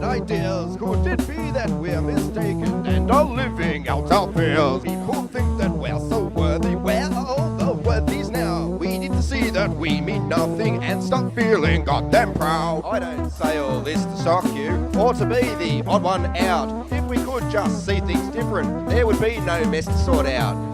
Ideas. Could it be that we're mistaken and are living out our fears? People think that we're so worthy. Where are all the worthies now? We need to see that we mean nothing and stop feeling goddamn proud. I don't say all this to shock you or to be the odd one out. If we could just see things different, there would be no mess to sort out.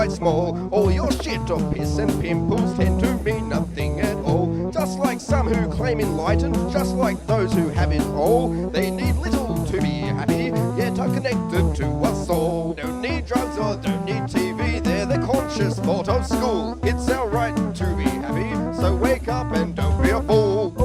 Small. All your shit or piss and pimples tend to mean nothing at all. Just like some who claim enlightened, just like those who have it all. They need little to be happy, yet are connected to us all. Don't need drugs or don't need TV, they're the conscious thought of school. It's our right to be happy, so wake up and don't be a fool.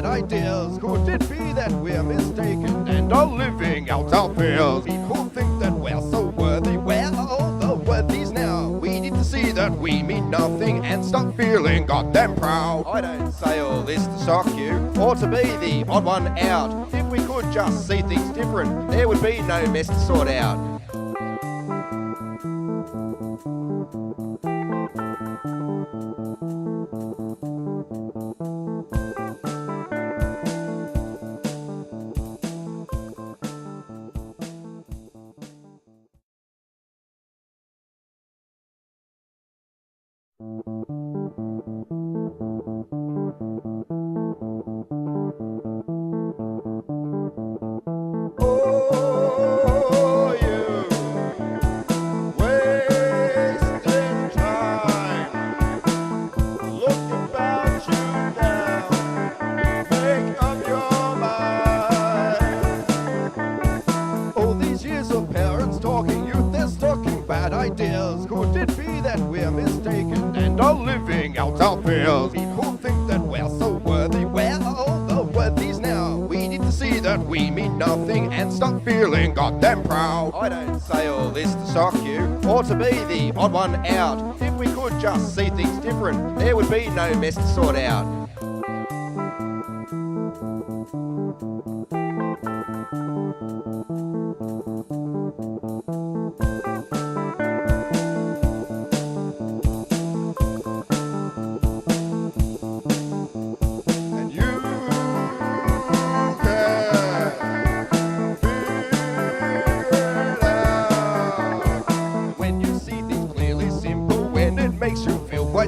Ideas. Could it be that we're mistaken and are living out our fears? People think that we're so worthy. Where are all the worthies now? We need to see that we mean nothing and stop feeling goddamn proud. I don't say all this to shock you or to be the odd one out. If we could just see things different, there would be no mess to sort out. Ideas. Could it be that we're mistaken and are living out our fears? People think that we're so worthy. Where are all the worthies now? We need to see that we mean nothing and stop feeling goddamn proud. I don't say all this to shock you or to be the odd one out. If we could just see things different, there would be no mess to sort out.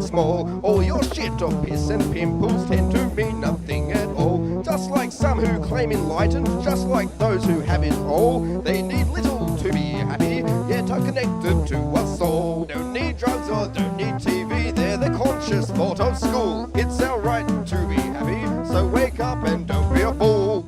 Small. All your shit or piss and pimples tend to mean nothing at all. Just like some who claim enlightened, just like those who have it all. They need little to be happy, yet are connected to us all. Don't need drugs or don't need TV, they're the conscious thought of school. It's our right to be happy, so wake up and don't be a fool.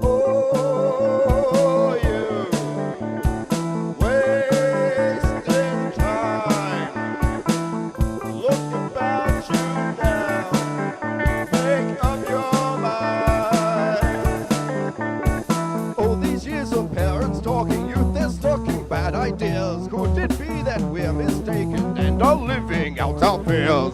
Ideas. Could it be that we're mistaken and are living out our fears?